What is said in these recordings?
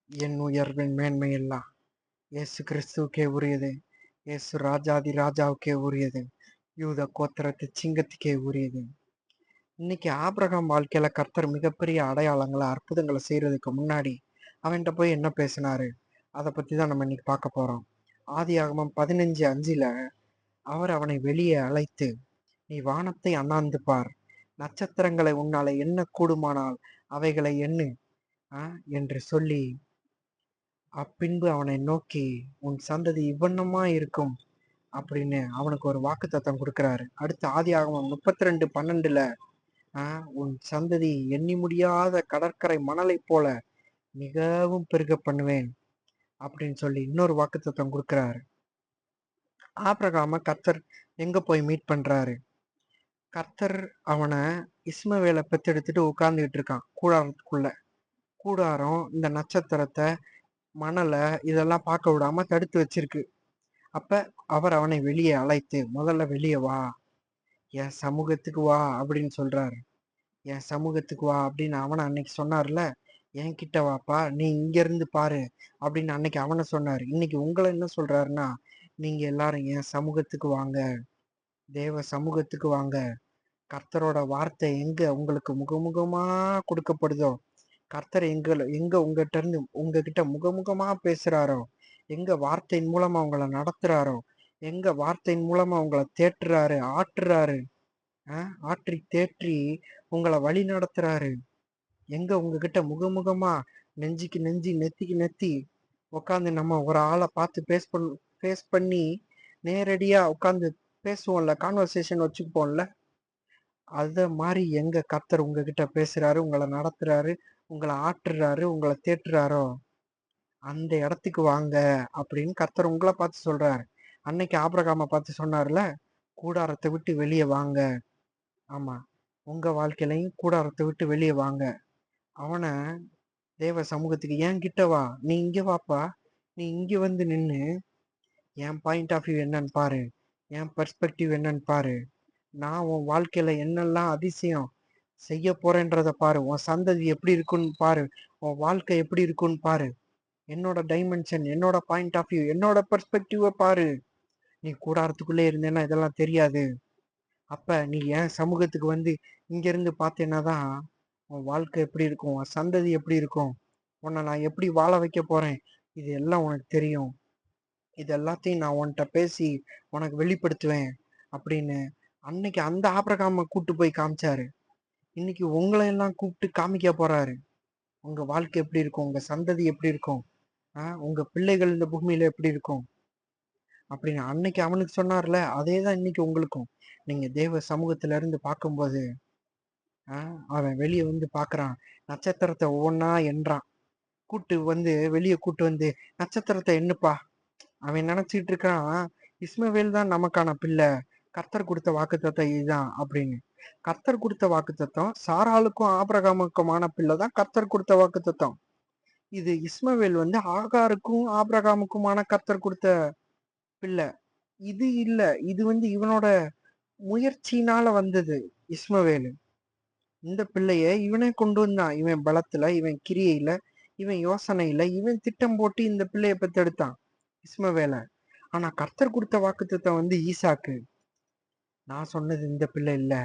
என் உயர்வின் மேன்மை எல்லாம் இயேசு கிறிஸ்துவுக்கே உரியது. இயேசு ராஜாதி ராஜாவுக்கே உரியது. யூத கோத்திரத்து சிங்கத்துக்கே உரியது. இன்னைக்கு ஆபிரகாம் வாழ்க்கையில கர்த்தர் மிகப்பெரிய அடையாளங்களை அற்புதங்களை செய்யறதுக்கு முன்னாடி அவன்கிட்ட போய் என்ன பேசினாரு, அதை பத்தி தான் நம்ம இன்னைக்கு பார்க்க போறோம். ஆதியாகமம் 15:5 அவர் அவனை வெளியே அழைத்து, நீ வானத்தை அண்ணாந்து பார், நட்சத்திரங்களை உன்னால எண்ண கூடுமானால் அவைகளை எண்ணு என்று சொல்லி, அப்பின்பு அவனை நோக்கி, உன் சந்ததி இவ்வண்ணமா இருக்கும் அப்படின்னு அவனுக்கு ஒரு வாக்குத்தத்தம் கொடுக்கிறாரு. அடுத்து ஆதியாகமம் 32:12 உன் சந்ததி எண்ணி முடியாத கடற்கரை மணலை போல மிகவும் பெருக பண்ணுவேன் அப்படின்னு சொல்லி இன்னொரு வாக்குத்தத்தம் கொடுக்கிறாரு. ஆபிரகாம கர்த்தர் எங்க போய் மீட் பண்றாரு? கர்த்தர் அவனை இஸ்மவேலை பெத்தெடுத்துட்டு உட்கார்ந்துகிட்டு இருக்கான் கூடாரத்துக்குள்ள. கூடாரம் இந்த நட்சத்திரத்தை, மணலை இதெல்லாம் பார்க்க விடாம தடுத்து வச்சிருக்கு. அப்ப அவர் அவனை வெளியே அழைத்து, முதல்ல வெளியே வா, என் சமூகத்துக்கு வா அப்படின்னு சொல்றாரு. என் சமூகத்துக்கு வா அப்படின்னு அவனை அன்னைக்கு சொன்னார்ல, என் கிட்ட வாப்பா, நீ இங்க இருந்து பாரு அப்படின்னு அன்னைக்கு அவனை சொன்னாரு. இன்னைக்கு உங்களை என்ன சொல்றாருன்னா, நீங்க எல்லாரும் என் சமூகத்துக்கு வாங்க, தேவ சமூகத்துக்கு வாங்க. கர்த்தரோட வார்த்தை எங்க உங்களுக்கு முகமுகமா கொடுக்கப்படுதோ, கர்த்தர் எங்க உங்ககிட்ட இருந்து உங்ககிட்ட முகமுகமா பேசுறாரோ, எங்க வார்த்தையின் மூலமா உங்களை நடத்துறாரோ, எங்க வார்த்தையின் மூலமா உங்களை தேற்றுறாரு, ஆற்றுறாரு, ஆற்றி தேற்றி உங்களை வழி நடத்துறாரு, எங்க உங்ககிட்ட முகமுகமா நெஞ்சுக்கு நெஞ்சு நெத்திக்கு நெத்தி உட்காந்து நம்ம ஒரு ஆளை பார்த்து பேஸ் பண்ணி நேரடியா உட்காந்து பேசுவோம்ல, கான்வர்சேஷன் வச்சுப்போம்ல, அத மாதிரி எங்க கர்த்தர் உங்ககிட்ட பேசுறாரு, உங்களை நடத்துறாரு, உங்களை ஆற்றுறாரு, உங்களை தேற்றுறாரோ அந்த இடத்துக்கு வாங்க அப்படின்னு கர்த்தர் உங்களை பார்த்து சொல்றாரு. அன்னைக்கு ஆபிரகாமை பார்த்து சொன்னார்ல, கூடாரத்தை விட்டு வெளியே வாங்க. ஆமா, உங்க வாழ்க்கையிலையும் கூடாரத்தை விட்டு வெளியே வாங்க. அவனை தேவ சமூகத்துக்கு ஏன் கிட்ட வா, நீ இங்க வாப்பா, நீ இங்க வந்து நின்னு என் பாயிண்ட் ஆஃப் வியூ என்னன்னு பாரு, என் பெர்ஸ்பெக்டிவ் என்னன்னு பாரு, நான் உன் வாழ்க்கையில என்னெல்லாம் அதிசயம் செய்ய போறேன்றத பாரு, உன் சந்ததி எப்படி இருக்குன்னு பாரு, உன் வாழ்க்கை எப்படி இருக்குன்னு பாரு, என்னோட டைமென்ஷன், என்னோட பாயிண்ட் ஆஃப் வியூ, என்னோட பெர்ஸ்பெக்டிவ பாரு. நீ கூடாரத்துக்குள்ளே இருந்தேன்னா இதெல்லாம் தெரியாது. அப்ப நீ என் சமூகத்துக்கு வந்து இங்க இருந்து பார்த்தேன்னா தான் உன் வாழ்க்கை எப்படி இருக்கும், உன் சந்ததி எப்படி இருக்கும், உன்னை நான் எப்படி வாழ வைக்க போறேன், இது எல்லாம் உனக்கு தெரியும். இது எல்லாத்தையும் நான் உன்கிட்ட பேசி உனக்கு வெளிப்படுத்துவேன் அப்படின்னு அன்னைக்கு அந்த ஆபிரகாம கூட்டு போய் காமிச்சாரு. இன்னைக்கு உங்களை எல்லாம் கூப்பிட்டு காமிக்க போறாரு. உங்க வாழ்க்கை எப்படி இருக்கும், உங்க சந்ததி எப்படி இருக்கும், உங்க பிள்ளைகள் இந்த பூமியில எப்படி இருக்கும் அப்படின்னு அன்னைக்கு அவனுக்கு சொன்னார்ல, அதேதான் இன்னைக்கு உங்களுக்கும். நீங்க தேவ சமூகத்துல இருந்து பார்க்கும்போது அவன் வெளியே வந்து பாக்குறான், நட்சத்திரத்தை ஒவ்வொன்னா எண்றான். வெளியே கூட்டு வந்து நட்சத்திரத்தை எண்ணுப்பா. அவன் நினைச்சிட்டு இருக்கான், இஸ்மவேல் தான் நமக்கான பிள்ளை, கர்த்தர் கொடுத்த வாக்குத்தத்தம் இதுதான் அப்படின்னு. கர்த்தர் கொடுத்த வாக்குத்தத்தம் சாராளுக்கும் ஆபிரகாமுக்குமான பிள்ளை தான் கர்த்தர் கொடுத்த வாக்குத்தத்தம். இது இஸ்மவேல் வந்து ஆகாருக்கும் ஆபிரகாமுக்குமான கர்த்தர் கொடுத்த பிள்ளை. இது இல்ல, இது வந்து இவனோட முயற்சியினால வந்தது. இஸ்மவேலு இந்த பிள்ளைய இவனே கொண்டு வந்தான். இவன் பலத்துல, இவன் கிரியையில, இவன் யோசனையில, இவன் திட்டம் போட்டு இந்த பிள்ளைய பெத்தெடுத்தான் இஸ்மவேல. ஆனா கர்த்தர் கொடுத்த வாக்குத்தத்தம் வந்து ஈசாக்கு. நான் சொன்னது இந்த பிள்ளை இல்ல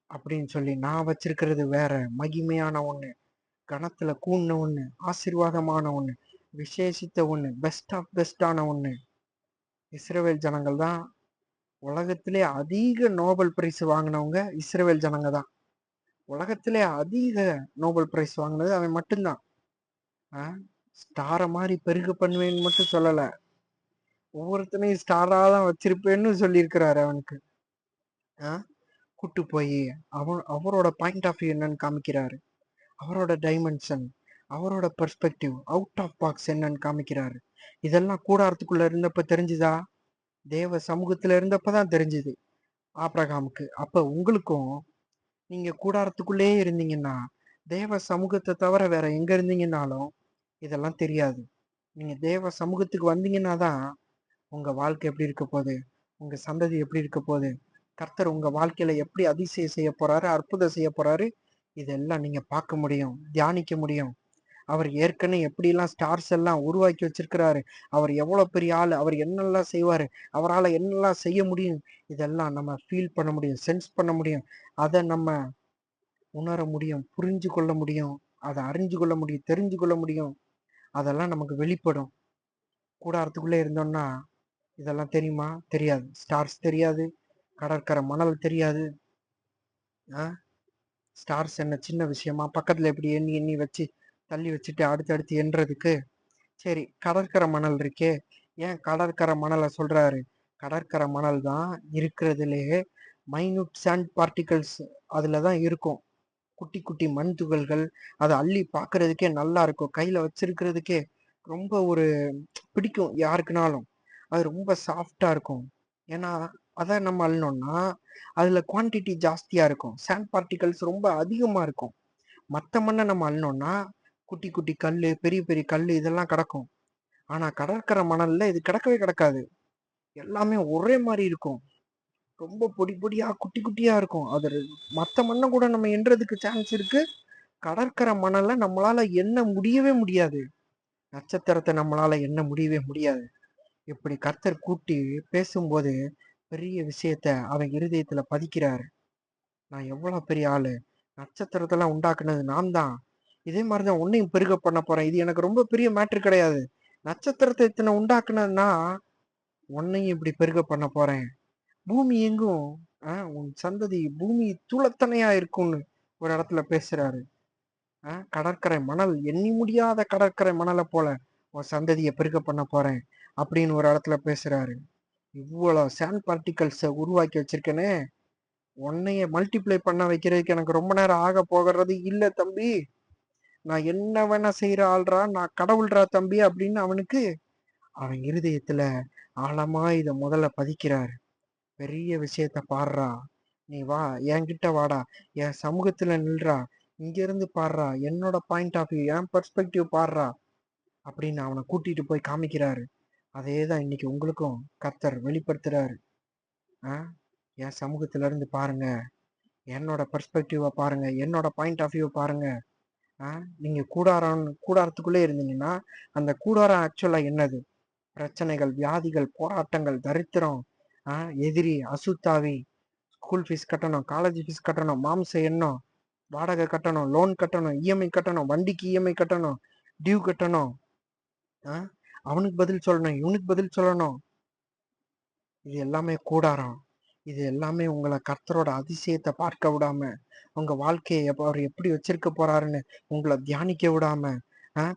அப்படின்னு சொல்லி, நான் வச்சிருக்கிறது வேற, மகிமையான ஒண்ணு, கணத்துல கூண்ண ஒண்ணு, ஆசீர்வாதமான ஒண்ணு, விசேஷித்த ஒண்ணு, பெஸ்ட் ஆஃப் பெஸ்டான ஒண்ணு. இஸ்ரவேல் ஜனங்கள் தான் உலகத்திலே அதிக நோபல் பிரைஸ் வாங்கினவங்க. இஸ்ரவேல் ஜனங்க தான் உலகத்திலே அதிக நோபல் பிரைஸ் வாங்கினது அவன் மட்டும்தான். ஸ்டார மாதிரி பெருக பண்ணுவேன்னு மட்டும் சொல்லல, ஒவ்வொருத்தனையும் ஸ்டாரா தான் வச்சிருப்பேன்னு சொல்லியிருக்கிறாரு. அவனுக்கு கூட்டு போய் அவரோட பாயிண்ட் ஆஃப் வியூ என்னன்னு காமிக்கிறாரு, அவரோட டைமென்ஷன், அவரோட பெர்ஸ்பெக்டிவ், அவுட் ஆஃப் பாக்ஸ் என்னன்னு காமிக்கிறாரு. இதெல்லாம் கூடாரத்துக்குள்ள இருந்தப்ப தெரிஞ்சுதா? தேவ சமூகத்துல இருந்தப்பதான் தெரிஞ்சுது ஆபிரகாமுக்கு. அப்ப உங்களுக்கும், நீங்க கூடாரத்துக்குள்ளே இருந்தீங்கன்னா, தேவ சமூகத்தை தவிர வேற எங்க இருந்தீங்கன்னாலும் இதெல்லாம் தெரியாது. நீங்க தேவ சமூகத்துக்கு வந்தீங்கன்னா தான் உங்க வாழ்க்கை எப்படி இருக்க போகுது, உங்க சந்ததி எப்படி இருக்க போகுது, கர்த்தர் உங்க வாழ்க்கையில எப்படி அதிசயம் செய்ய போறாரு, அற்புதம் செய்ய போறாரு, இதெல்லாம் நீங்க பார்க்க முடியும், தியானிக்க முடியும். அவர் ஏற்கனவே எப்படிலாம் ஸ்டார்ஸ் எல்லாம் உருவாக்கி வச்சிருக்கிறாரு, அவர் எவ்வளவு பெரிய ஆளு, அவர் என்னெல்லாம் செய்வாரு, அவரால் என்னெல்லாம் செய்ய முடியும், இதெல்லாம் நம்ம ஃபீல் பண்ண முடியும், சென்ஸ் பண்ண முடியும். அதை நம்ம உணர முடியும், புரிஞ்சு கொள்ள முடியும், அதை அறிஞ்சு கொள்ள முடியும், தெரிஞ்சு கொள்ள முடியும். அதெல்லாம் நமக்கு வெளிப்படும். கூடாரத்துக்குள்ளே இருந்தோம்னா இதெல்லாம் தெரியுமா? தெரியாது. ஸ்டார்ஸ் தெரியாது, கடற்கரை மணல் தெரியாது. ஸ்டார்ஸ் என்ன சின்ன விஷயமா? பக்கத்துல எப்படி எண்ணி எண்ணி வச்சு தள்ளி வச்சுட்டு அடுத்தடுத்து எண்றதுக்கு. சரி, கடற்கரை மணல் இருக்கே. ஏன் கடற்கரை மணலை சொல்றாரு? கடற்கரை மணல் தான் இருக்கிறதுலேயே மைன்யூட் சாண்ட் பார்ட்டிகல்ஸ் அதுல தான் இருக்கும். குட்டி குட்டி மண் துகள்கள். அதை அள்ளி பார்க்கறதுக்கே நல்லா இருக்கும், கையில வச்சிருக்கிறதுக்கே ரொம்ப ஒரு பிடிக்கும் யாருக்குனாலும். அது ரொம்ப சாஃப்டா இருக்கும். ஏன்னா அதை நம்ம அள்ளணும்னா அதுல குவான்டிட்டி ஜாஸ்தியா இருக்கும், சாண்ட் பார்ட்டிகல்ஸ் ரொம்ப அதிகமா இருக்கும். மற்ற மண்ணை நம்ம அள்ளணும்னா குட்டி குட்டி கல், பெரிய பெரிய கல் இதெல்லாம் கிடக்கும். ஆனா கடற்கரை மணல்ல இது கிடக்கவே கிடக்காது. எல்லாமே ஒரே மாதிரி இருக்கும், ரொம்ப பொடி பொடியா குட்டி குட்டியா இருக்கும். அது மற்ற மண்ணை கூட நம்ம எண்றதுக்கு சான்ஸ் இருக்கு, கடற்கரை மணல்ல நம்மளால எண்ண முடியவே முடியாது. நட்சத்திரத்தை நம்மளால எண்ண முடியவே முடியாது. இப்படி கர்த்தர் கூட்டி பேசும்போது பெரிய விஷயத்த அவன் இருதயத்துல பதிக்கிறாரு. நான் எவ்வளவு பெரிய ஆளு, நட்சத்திரத்தெல்லாம் உண்டாக்குனது நான் தான். இதே மாதிரிதான் உன்னையும் பெருக பண்ண போறேன். இது எனக்கு ரொம்ப பெரிய மேட்ரு கிடையாது. நட்சத்திரத்தை இத்தனை உண்டாக்குனதுன்னா உன்னையும் இப்படி பெருக பண்ண போறேன். பூமி எங்கும் உன் சந்ததி பூமி தூளத்தனையா இருக்கும்னு ஒரு இடத்துல பேசுறாரு. கடற்கரை மணல், எண்ணி முடியாத கடற்கரை மணலை போல உன் சந்ததியை பெருக பண்ண போறேன் அப்படின்னு ஒரு இடத்துல பேசுறாரு. இவ்வளவு சாண்ட் பார்ட்டிகல்ஸை உருவாக்கி வச்சிருக்கேனே, உன்னைய மல்டிப்ளை பண்ண வைக்கிறதுக்கு எனக்கு ரொம்ப நேரம் ஆக போகிறது இல்ல தம்பி. நான் என்ன வேணா செய்யற ஆள்றா, நான் கடவுள்றா தம்பி அப்படின்னு அவனுக்கு அவன் இருதயத்துல ஆழமா இத முதல்ல பதிக்கிறாரு. பெரிய விஷயத்த பாடுறா, நீ வா என்கிட்ட வாடா, என் சமூகத்துல நில்றா, இங்க இருந்து பாடுறா, என்னோட பாயிண்ட் ஆஃப் வியூ, என் பெர்ஸ்பெக்டிவ் பாடுறா அப்படின்னு அவனை கூட்டிட்டு போய் காமிக்கிறாரு. அதேதான் இன்னைக்கு உங்களுக்கும் கர்த்தர் வெளிப்படுத்துறாரு. என் சமூகத்துல இருந்து பாருங்க, என்னோட பெர்ஸ்பெக்டிவ பாருங்க, என்னோட பாயிண்ட் ஆஃப் வியூ பாருங்க. நீங்க கூடாரத்துக்குள்ளே இருந்தீங்கன்னா அந்த கூடாரம் ஆக்சுவலா என்னது? பிரச்சனைகள், வியாதிகள், போராட்டங்கள், தரித்திரம், எதிரி, அசுத்தாவி, ஸ்கூல் ஃபீஸ் கட்டணும், காலேஜ் ஃபீஸ் கட்டணும், மாம்ச எண்ணம், வாடகை கட்டணும், லோன் கட்டணும், இஎம்ஐ கட்டணும், வண்டிக்கு இஎம்ஐ கட்டணும், டியூ கட்டணும், அவனுக்கு பதில் சொல்லணும், இவனுக்கு பதில் சொல்லணும். இது எல்லாமே கூடாரம். இது எல்லாமே உங்களை கர்த்தரோட அதிசயத்தை பார்க்க விடாம, உங்க வாழ்க்கையை அவர் எப்படி வச்சிருக்க போறாருன்னு உங்களை தியானிக்க விடாம,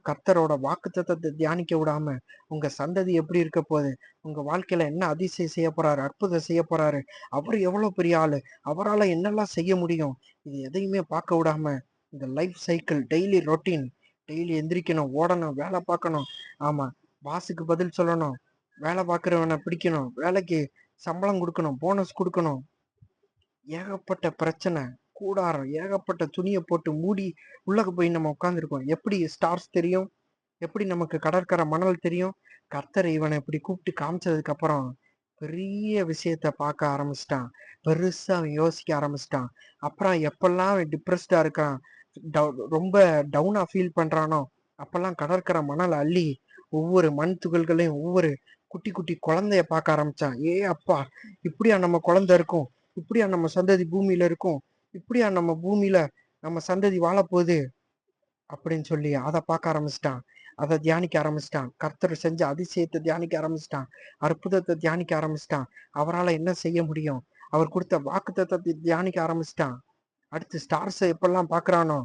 கர்த்தரோட வாக்குத்தத்தத்தை தியானிக்க விடாம, உங்க சந்ததி எப்படி இருக்க போகுது, உங்க வாழ்க்கையில என்ன அதிசயம் செய்ய போறாரு, அற்புதம் செய்ய போறாரு, அவர் எவ்வளவு பெரிய ஆளு, அவரால் என்னெல்லாம் செய்ய முடியும், இது எதையுமே பார்க்க விடாம இந்த life cycle, daily routine, daily எந்திரிக்கணும், ஓடணும், வேலை பார்க்கணும், ஆமா பாஸுக்கு பதில் சொல்லணும், வேலை பார்க்குறவனை பிடிக்கணும், வேலைக்கு சம்பளம் கொடுக்கணும், போனஸ் கொடுக்கணும், ஏகப்பட்ட பிரச்சனை, கூடாரம், ஏகப்பட்ட துணியை போட்டு மூடி உள்ளக போய் நம்ம உட்காந்துருக்கோம். எப்படி ஸ்டார்ஸ் தெரியும், எப்படி நமக்கு கடற்கரை மணல் தெரியும்? கர்த்தர் இவனை இப்படி கூப்பிட்டு காமிச்சதுக்கு அப்புறம் பெரிய விஷயத்த பார்க்க ஆரம்பிச்சிட்டான், பெருசா அவன் யோசிக்க ஆரம்பிச்சிட்டான். அப்புறம் எப்பெல்லாம் அவன் டிப்ரெஸ்டா இருக்கான், ரொம்ப டவுனா ஃபீல் பண்றானோ அப்பெல்லாம் கடற்கரை மணல் அள்ளி ஒவ்வொரு மண் துகள்களையும் ஒவ்வொரு குட்டி குட்டி குழந்தைய பார்க்க ஆரம்பிச்சான். ஏ அப்பா, இப்படியா நம்ம குழந்தை இருக்கும், இப்படியா நம்ம சந்ததி பூமியில இருக்கும், இப்படியா நம்ம பூமியில நம்ம சந்ததி வாழப்போகுது அப்படின்னு சொல்லி அதை பார்க்க ஆரம்பிச்சிட்டான். அதை தியானிக்க ஆரம்பிச்சிட்டான். கர்த்தர் செஞ்ச அதிசயத்தை தியானிக்க ஆரம்பிச்சிட்டான். அற்புதத்தை தியானிக்க ஆரம்பிச்சிட்டான். அவரால் என்ன செய்ய முடியும், அவர் கொடுத்த வாக்குத்தத்தத்தை தியானிக்க ஆரம்பிச்சிட்டான். அடுத்து ஸ்டார்ஸை எப்பெல்லாம் பார்க்கறானோ,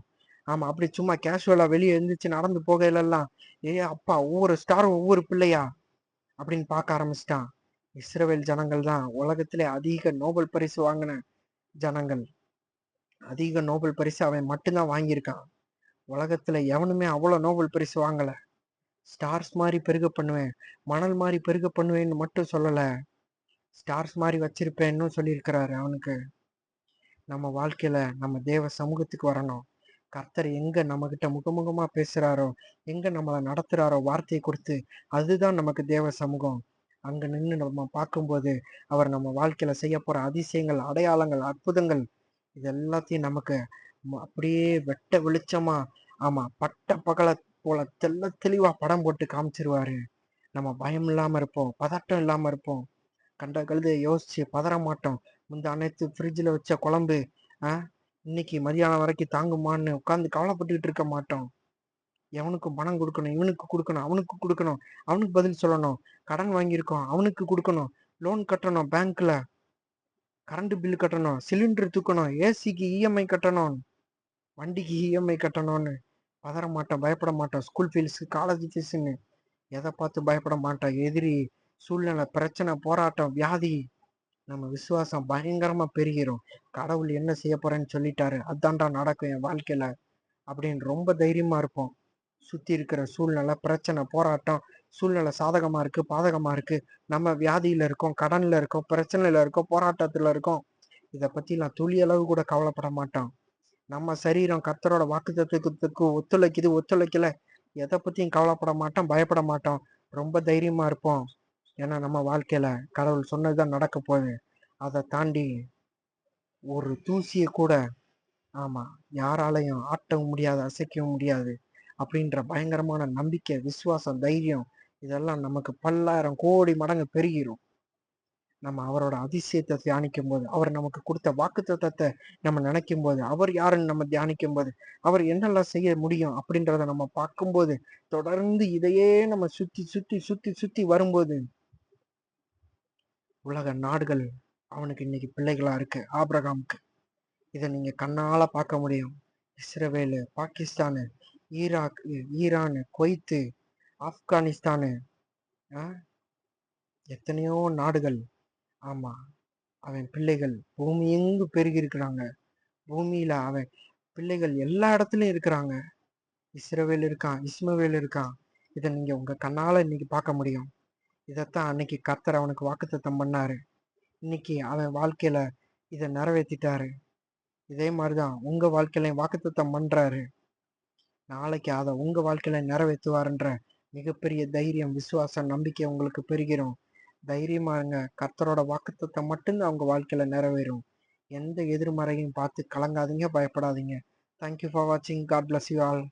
ஆமா அப்படி சும்மா கேஷுவலா வெளியே எழுந்துச்சு நடந்து போகையிலெல்லாம், ஏ அப்பா ஒவ்வொரு ஸ்டாரும் ஒவ்வொரு பிள்ளையா அப்படின்னு பார்க்க ஆரம்பிச்சிட்டான். இஸ்ரவேல் ஜனங்கள் தான் உலகத்திலே அதிக நோபல் பரிசு வாங்கின ஜனங்கள். அதிக நோபல் பரிசு அவன் மட்டும்தான் வாங்கியிருக்கான். உலகத்துல எவனுமே அவ்வளவு நோபல் பரிசு வாங்கல. ஸ்டார்ஸ் மாதிரி பெருக பண்ணுவேன், மணல் மாதிரி பெருக பண்ணுவேன்னு மட்டும் சொல்லல, ஸ்டார்ஸ் மாதிரி வச்சிருப்பேன்னு சொல்லியிருக்கிறாரு. அவனுக்கு நம்ம வாழ்க்கையில நம்ம தேவ சமூகத்துக்கு வரணும். கர்த்தர் எங்க நம்ம கிட்ட முகமுகமா பேசுறாரோ, எங்க நம்மளை நடத்துறாரோ வார்த்தையை கொடுத்து, அதுதான் நமக்கு தேவ சமூகம். அங்க நின்று நம்ம பார்க்கும்போது அவர் நம்ம வாழ்க்கையில செய்ய போற அதிசயங்கள், அடையாளங்கள், அற்புதங்கள் இது எல்லாத்தையும் நமக்கு அப்படியே வெட்ட வெளிச்சமா, ஆமா பட்ட பகல போல தெள்ள தெளிவா படம் போட்டு காமிச்சிருவாரு. நம்ம பயம் இல்லாம இருப்போம், பதட்டம் இல்லாம இருப்போம். கண்ட கழுதைய யோசிச்சு பதற மாட்டோம். முந்தா நேத்து ஃப்ரிட்ஜ்ல வச்ச குழம்பு ஆ இன்னைக்கு மதியானம் வரைக்கும் தாங்குமான்னு உட்காந்து கவலைப்பட்டுக்கிட்டு இருக்க மாட்டோம். எவனுக்கும் பணம் குடுக்கணும், இவனுக்கு குடுக்கணும், அவனுக்கு குடுக்கணும், அவனுக்கு பதில் சொல்லணும். கடன் வாங்கியிருக்கோம், அவனுக்கு குடுக்கணும். லோன் கட்டணும் பேங்க்ல, கரண்ட் பில் கட்டணும், சிலிண்டர் தூக்கணும், ஏசிக்கு இஎம்ஐ கட்டணும், வண்டிக்கு இஎம்ஐ கட்டணும்னு பதற மாட்டோம், பயப்பட மாட்டோம். ஸ்கூல் ஃபீஸ், காலேஜ் ஃபீஸ்ன்னு எதை பார்த்து பயப்பட மாட்டோம். எதிரி, சூழ்நிலை, பிரச்சனை, போராட்டம், வியாதி, நம்ம விசுவாசம் பயங்கரமா பெருகிரும். கடவுள் என்ன செய்ய போறேன்னு சொல்லிட்டாரு, அதான்டா நடக்கும் என் வாழ்க்கையில அப்படின்னு ரொம்ப தைரியமா இருப்போம். சுத்தி இருக்கிற சூழ்நிலை, பிரச்சனை, போராட்டம், சூழ்நிலை சாதகமா இருக்கு, பாதகமா இருக்கு. நம்ம வியாதியில இருக்கோம், கடன்ல இருக்கோம், பிரச்சனையில இருக்கோம், போராட்டத்துல இருக்கோம். இத பத்தி நான் துளி அளவு கூட கவலைப்பட மாட்டோம். நம்ம சரீரம் கர்த்தரோட வாக்குத்தத்தத்துக்கு ஒத்துழைக்குது, ஒத்துழைக்கல, எதை பத்தியும் கவலைப்பட மாட்டோம், பயப்பட மாட்டோம். ரொம்ப தைரியமா இருப்போம். ஏன்னா நம்ம வாழ்க்கையில கடவுள் சொன்னதுதான் நடக்க போகுது. அதை தாண்டி ஒரு தூசிய கூட ஆமா. யாராலயும் ஆட்டவும் முடியாது, அசைக்கவும் முடியாது. அப்படின்ற பயங்கரமான நம்பிக்கை, விசுவாசம், தைரியம் இதெல்லாம் நமக்கு பல்லாயிரம் கோடி மடங்கு பெருகிரும். நம்ம அவரோட அதிசயத்தை தியானிக்கும்போது, அவர் நமக்கு குடுத்த வாக்குத்தத்தத்த நம்ம நினைக்கும்போது, அவர் யாருன்னு நம்ம தியானிக்கும்போது, அவர் என்னெல்லாம் செய்ய முடியும் அப்படின்றத நம்ம பார்க்கும்போது, தொடர்ந்து இதையே நம்ம சுத்தி, சுத்தி, சுத்தி, சுத்தி வரும்போது, உலக நாடுகள் அவனுக்கு இன்னைக்கு பிள்ளைகளா இருக்கு. ஆபிரகாமுக்கு. இத நீங்க கண்ணால பார்க்க முடியும். Israel, Pakistan, Iraq, Iran, Kuwait, Afghanistan, ஆ, எத்தனையோ நாடுகள். ஆமா. அவன் பிள்ளைகள் பூமி எங்கு பெருகி இருக்கிறாங்க. பூமியில அவன் பிள்ளைகள் எல்லா இடத்துலயும் இருக்கிறாங்க. இஸ்ரவேல் இருக்கான், இஸ்மவேல் இருக்கான். இத நீங்க உங்க கண்ணால இன்னைக்கு பார்க்க முடியும். இதத்தான் அன்னைக்கு கர்த்தர் அவனுக்கு வாக்குத்தத்தம் பண்ணாரு. இன்னைக்கு அவன் வாழ்க்கையில இத நிறைவேத்திட்டாரு. இதே மாதிரிதான் உங்க வாழ்க்கையில வாக்குத்தத்தம் பண்றாரு. நாளைக்கு அத உங்க வாழ்க்கையில நிறைவேத்துவாருன்ற மிகப்பெரிய தைரியம், விசுவாசம், நம்பிக்கை உங்களுக்கு பெருகிரும். தைரியமா இருங்க. கர்த்தரோட வாக்குத்தத்தம் மட்டும்தான் உங்க வாழ்க்கையில நிறைவேறும். எந்த எதிர்மறையும் பார்த்து கலங்காதீங்க, பயப்படாதீங்க. தேங்க்யூ ஃபார் வாட்சிங். God bless you all.